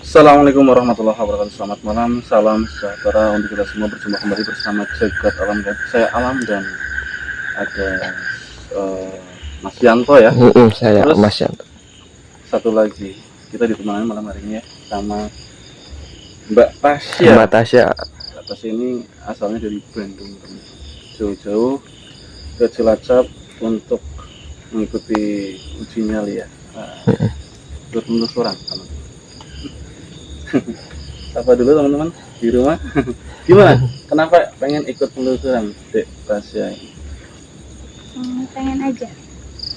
Assalamualaikum warahmatullahi wabarakatuh. Selamat malam, salam sejahtera untuk kita semua. Berjumpa kembali bersama Jagat Alam dan saya Alam dan ada Mas Yanto ya. Saya Terus Mas Yanto. satu lagi kita ditemani malam hari ini ya sama Mbak Tasya. Mbak Tasya. Mbak Tasya ini asalnya dari Bandung, jauh-jauh ke Cilacap untuk mengikuti uji nyali ya. Ikut penelusuran sama. Apa dulu teman-teman di rumah? Gimana? Kenapa pengen ikut penelusuran, Dek Tasya? Pengen aja.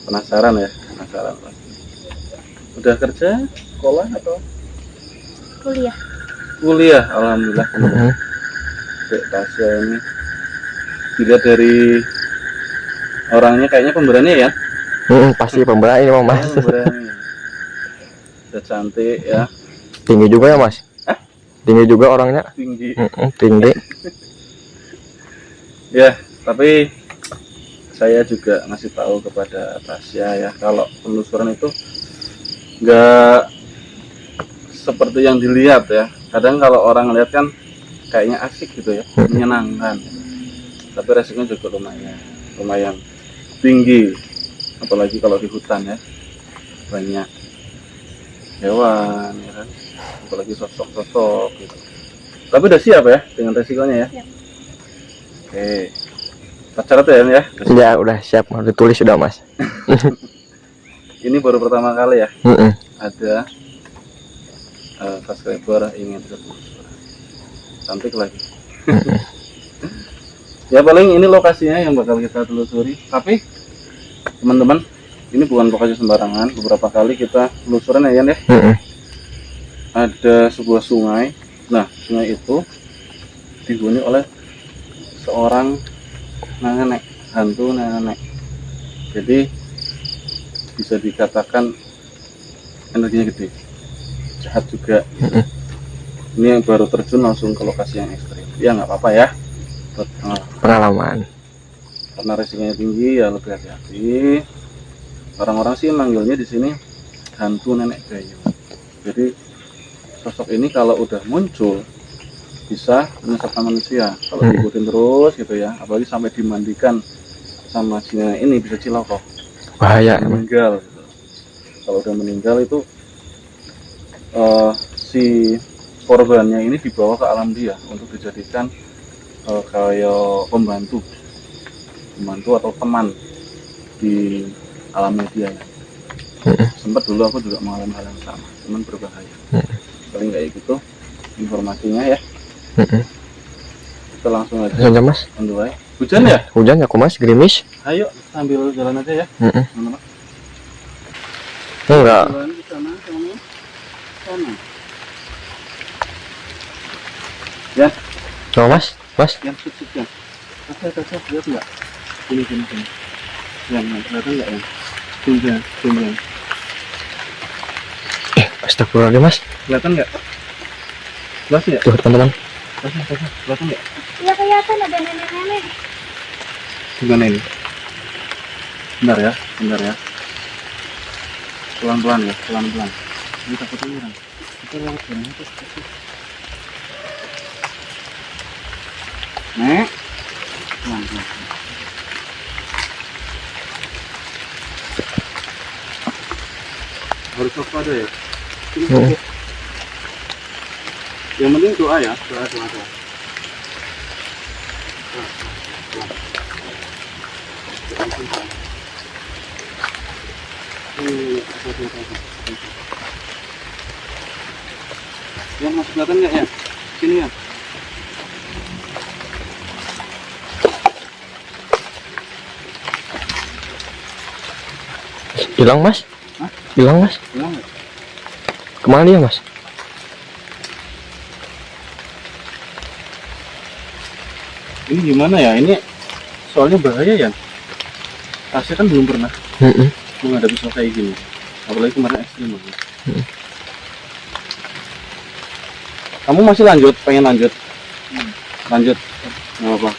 Penasaran ya? Penasaran pasti. Udah kerja, sekolah atau Kuliah. kuliah? Alhamdulillah. Dek Tasya ini dilihat dari orangnya kayaknya pemberani ya? Pasti pemberani ini Mas. Pemberani. Udah cantik ya. Tinggi juga ya Mas. Tinggi juga orangnya. Tinggi. Tinggi. Ya, tapi saya juga ngasih tahu kepada Tasya ya, kalau penelusuran itu nggak seperti yang dilihat ya. Kadang kalau orang lihat kan kayaknya asik gitu ya, menyenangkan. Tapi resikonya juga lumayan tinggi. Apalagi kalau di hutan ya, banyak hewan ya kan, apalagi sosok-sosok gitu. Tapi udah siap ya dengan resikonya ya? Siap. Oke, kita catat ya? Ya udah siap, mau ditulis sudah Mas. Ini baru pertama kali ya ada subscriber ingin ikut penelusuran. Cantik lagi. Ya paling ini lokasinya yang bakal kita telusuri. Tapi teman-teman, ini bukan lokasi sembarangan. Beberapa kali kita telusuran ya Yan ya. Ada sebuah sungai. Nah, sungai itu dihuni oleh seorang nenek, hantu nenek. Jadi bisa dikatakan energinya gede, jahat juga. Ini yang baru terjun langsung ke lokasi yang ekstrim. Ya nggak apa-apa ya, Pengalaman. karena resikonya tinggi ya lebih hati-hati. Orang-orang sih manggilnya di sini hantu nenek gayung. Jadi sosok ini kalau udah muncul bisa menyesatkan manusia kalau diikutin terus gitu ya, apalagi sampai dimandikan sama si nenek ini bisa cilaka, Bahaya. meninggal gitu. Kalau udah meninggal itu si korbannya ini dibawa ke alam dia untuk dijadikan kayak pembantu atau teman di alamnya dia ya. Sempat dulu aku juga mengalami hal yang sama, cuman berbahaya. Paling kayak gitu informasinya ya. Kita langsung aja Saja Mas. on the way. Hujan ya? Hujan ya kok Mas, gerimis. Ayo sambil jalan aja ya. Teman-teman. Enggak. Jalan ke sana, sana. Ya, Oh Mas, Mas. yang sukses ya. Tasya, lihat nggak? Sini. Yang kelihatan nggak ya? Tumbuhan. Astagfirullahaladzim Mas. Kelihatan nggak? Jelas ya? Tuh teman-teman. Tasya, kelihatan nggak? Iya kelihatan ada nenek-nenek. Gimana ini? Bentar ya. Pelan-pelan ya, pelan-pelan. Ini takutnya orang. Kita lewat jalan itu. Nek. Pelan-pelan. Harus waspada ya. Sini. Yang penting doa ya, doa. Ya masih kelihatan nggak ya? Sini ya. Hilang Mas? Hah? Hilang Mas? Hilang nggak? Kemana dia Mas? Ini gimana ya? Ini soalnya bahaya ya. Tasya kan belum pernah menghadapi soal kayak gini. Apalagi kemarin ekstrim banget. Kamu masih lanjut? Pengen lanjut? Lanjut. Nggak apa-apa.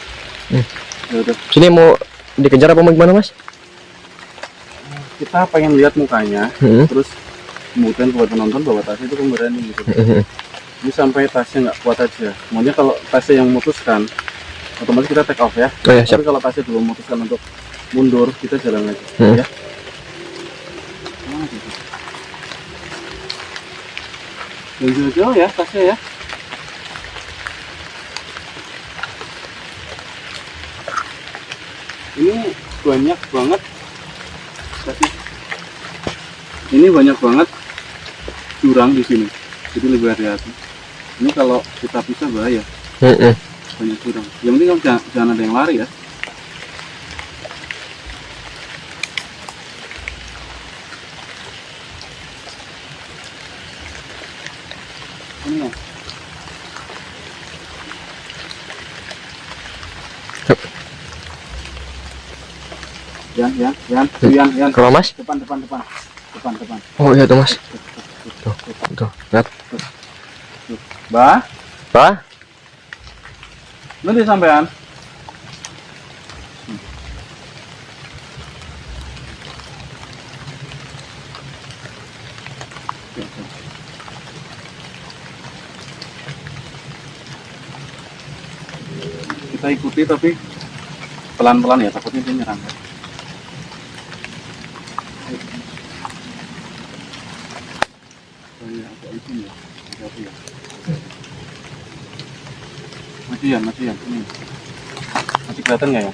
Ya udah. Sini mau dikejar apa mau gimana Mas? Kita pengen lihat mukanya, terus kemudian buat penonton bahwa tasnya itu pemberani gitu. Ini sampai tasnya nggak kuat aja. Maunya kalau tasnya yang memutuskan, otomatis kita take off ya. Oh ya, siap. Tapi kalau tasnya belum memutuskan untuk mundur, kita jalan lagi ya. Dan jauh-jauh ya tasnya ya. Ini banyak banget tasnya. Ini banyak banget jurang di sini, jadi lebih hati-hati. Ini kalau kita pisah bahaya, banyak jurang. Yang penting kamu jangan ada yang lari ya. Ini ya. Yan. Kalau mas? Depan. Oh iya tuh mas. Tuh, lihat. Bah, nanti sampean. Kita ikuti tapi pelan-pelan ya, takutnya dia nyerang. Matian. Ini. Masih kelihatan nggak ya?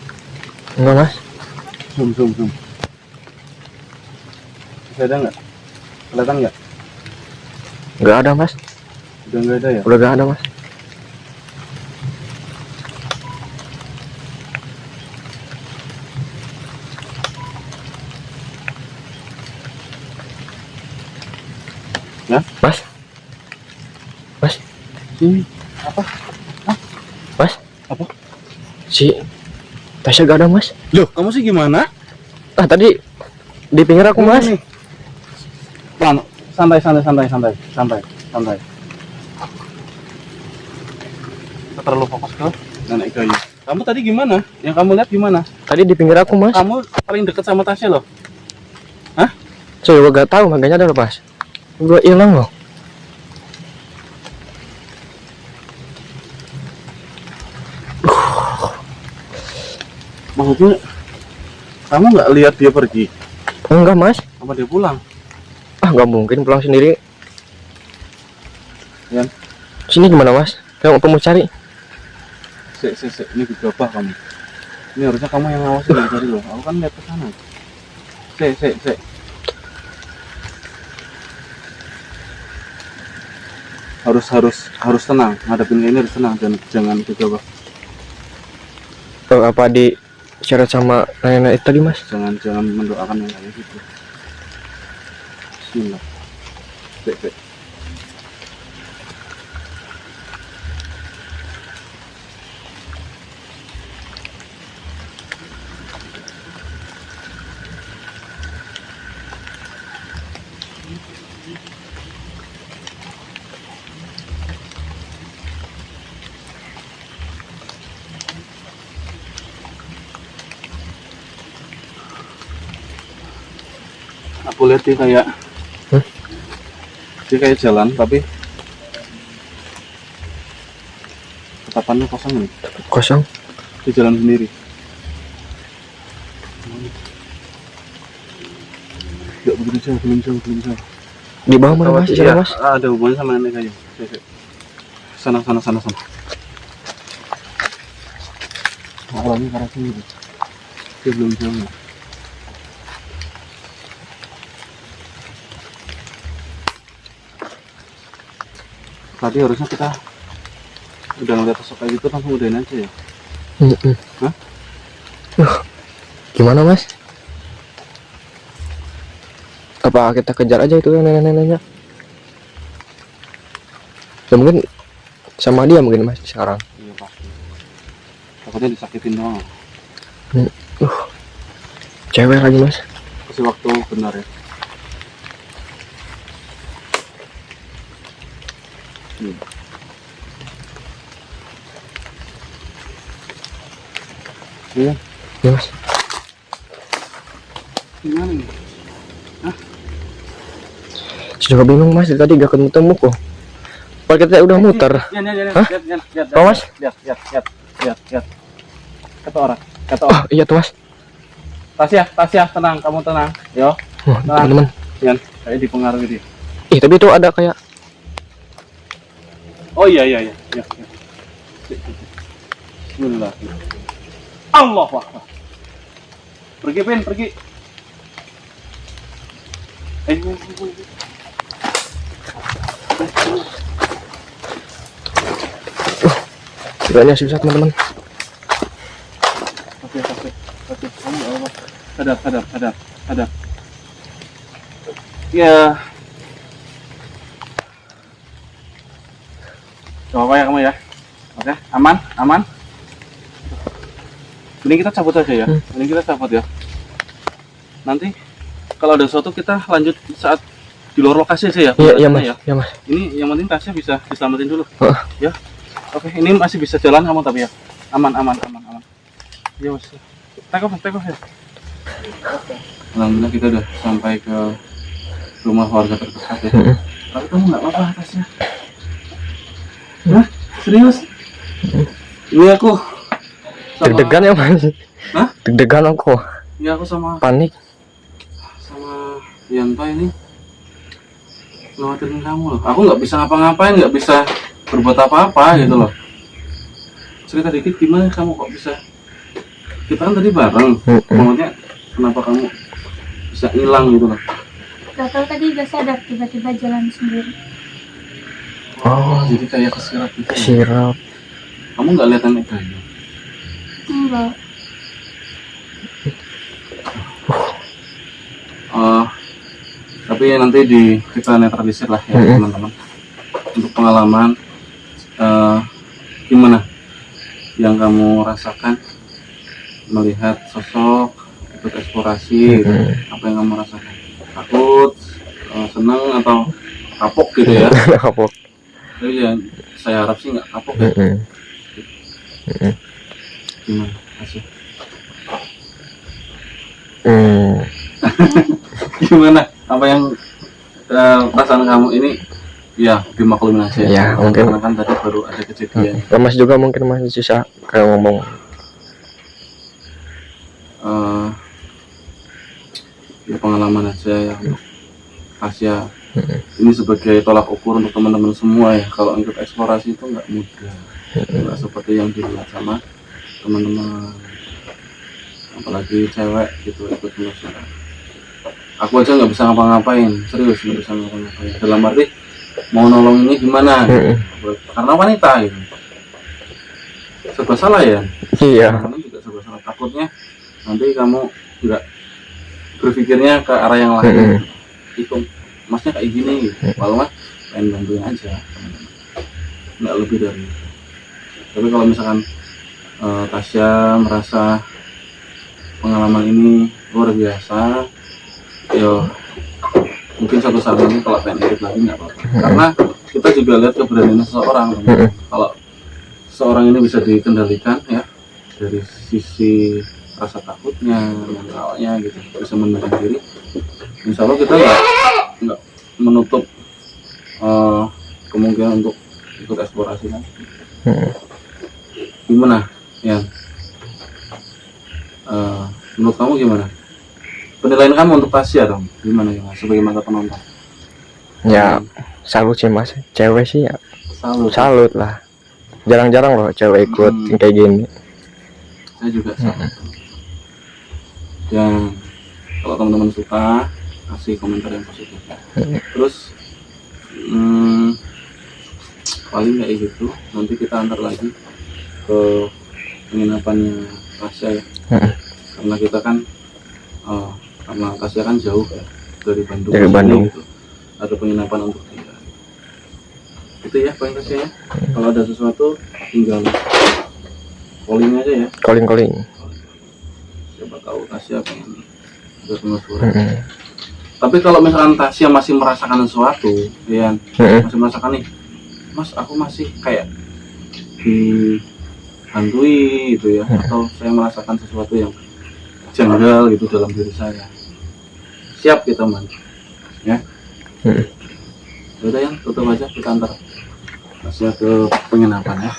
Enggak mas. Zoom. Masih ada nggak? Kelihatan nggak? Nggak ada mas. Udah nggak ada ya? Udah nggak ada mas. Ya? Mas. Ini apa? Mas. Apa? Si Tasya gak ada mas. Loh, kamu sih gimana? Ah tadi di pinggir aku mas. Nih. Pelan, santai. Kita terlalu fokus ke nenek kayu. Kamu tadi gimana? Yang kamu lihat gimana? Tadi di pinggir aku mas. Kamu paling deket sama Tasya loh. Saya juga gak tahu makanya ada mas. Gue hilang loh. Maksudnya kamu nggak lihat dia pergi? Enggak mas. Apa dia pulang? Ah nggak mungkin pulang sendiri. Yan, Sini gimana mas? Kamu mau cari? Sik. Ini gegabah kamu. Ini harusnya kamu yang ngawasin dari tadi loh. Aku kan lihat ke sana. Sik. Harus tenang. Ngadepin ini harus tenang dan jangan gegabah. Apa di syarat sama nenek tadi mas? Jangan mendoakan yang kayak gitu. Bismillah. Sik. Aku lihat dia kayak dia kayak jalan tapi tatapannya kosong nih. Kosong. Dia jalan sendiri. Gak begitu jauh, belum jauh. Di bawah mana mas? Di sana mas? Ada hubungannya sama nenek kayu. Sik. Sana. Awalnya ke arah sini. Dia belum jauh. Tadi harusnya kita udah ngeliat sosok kayak gitu langsung udahin aja ya. Hah? Gimana mas? Apa kita kejar aja itu nenek-neneknya? Ya mungkin sama dia mungkin mas sekarang. Iya pasti. Takutnya disakitin doang. Cewek lagi mas. Kasih waktu benar ya. Iya. Ya mas. Gimana nih? juga bingung Mas, tadi gak ketemu kok. Padahal kita udah muter. Hah? Lihat, Oh, Mas? lihat. Kata orang. Oh iya tuh Mas. Tasya, tenang, kamu tenang. Yo, Oh, teman-teman. Yan, saya dipengaruhi dia. Tapi itu ada kayak Oh iya. Bismillah. Allah Akbar. Pergi, Pin, pergi. Ayo. kiranya susah teman-teman. Oke. Kamu Allah. Hadap. Ya. Coba ya kamu ya. Oke, aman. Mending kita cabut aja ya. Ya. Nanti kalau ada sesuatu kita lanjut saat di luar lokasi aja ya. Iya Mas. Ya. Iya Mas. Ini yang penting tasnya bisa diselamatin dulu. Oh. Ya. Oke, ini masih bisa jalan kamu tapi ya. Aman. Ya Mas. Take off ya. Alhamdulillah kita udah sampai ke rumah warga terdekat ya. Tapi kamu nggak apa-apa tasnya? Hah? Serius? Ini aku sama... Deg-degan ya Mas. Hah? Deg-degan aku. Ya aku sama Panik. Yanto ini ngawatirin kamu loh. Aku nggak bisa ngapa-ngapain, nggak bisa berbuat apa-apa gitu loh. Cerita dikit gimana kamu kok bisa? Kita kan tadi bareng. Maksudnya kenapa kamu bisa hilang gitu loh? Gak tau tadi gak sadar tiba-tiba jalan sendiri. Oh, Jadi kayak kesirat gitu. sirap. Kamu nggak lihat nenek kayu? Enggak. Tapi nanti kita netralisir lah ya teman-teman. Untuk pengalaman gimana yang kamu rasakan melihat sosok ikut eksplorasi gitu. Apa yang kamu rasakan? Takut, senang atau kapok gitu ya? Kapok. Tapi ya saya harap sih nggak kapok ya. Gimana? Kasih. Gimana? Apa yang perasaan kamu ini? Ya dimaklumin aja. Ya, mungkin. Karena kan tadi baru ada kejadian. Mas juga mungkin masih susah kayak ngomong. Ya pengalaman aja ya untuk Tasya. Ini sebagai tolak ukur untuk teman-teman semua ya. Kalau ikut eksplorasi itu nggak mudah, nggak seperti yang dilihat sama teman-teman. Apalagi cewek gitu ikut penelusuran. Aku aja nggak bisa ngapa-ngapain, serius nggak bisa ngapa-ngapain. Dalam arti mau nolong ini gimana? Gitu. Karena wanita gitu. Serba salah ya. Iya. Kamu juga serba salah. Takutnya nanti kamu juga berpikirnya ke arah yang lain. Itu masnya kayak gini, walau mas pengen bantuin aja, nggak lebih dari itu. Tapi kalau misalkan Tasya merasa pengalaman ini luar biasa, yo mungkin suatu saat nanti kalau pengen ikut lagi nggak apa-apa. Karena kita juga lihat keberanian seseorang. Kalau seorang ini bisa dikendalikan ya dari sisi rasa takutnya, mentalnya gitu, bisa menenangkan diri. Insya Allah kita nggak menutup kemungkinan untuk ikut eksplorasi kan. Gimana ya? Menurut kamu gimana? Penilaian kamu untuk Tasya dong, gimana sebagai mata penonton? Ya salut sih Mas, cewek sih ya salut lah. Jarang-jarang loh cewek ikut yang kayak gini. Saya juga salut. Dan kalau teman-teman suka, kasih komentar yang positif. Terus paling kayak gitu. Nanti kita antar lagi ke penginapannya Tasya ya. Karena kita kan karena Tasya kan jauh ya dari Bandung. Dari Bandung. Gitu. Ada penginapan untuk dia. Itu ya paling Tasya ya. Kalau ada sesuatu tinggal calling aja ya. Calling. Siapa tahu Tasya pengen berpenelusuran. Tapi kalau misalkan Tasya masih merasakan sesuatu, ya, masih merasakan nih, Mas aku masih kayak dihantui gitu ya, atau saya merasakan sesuatu yang janggal gitu dalam diri saya, siap kita man, ya. Udah yang tutup aja, kita antar Tasya ke penginapan ya.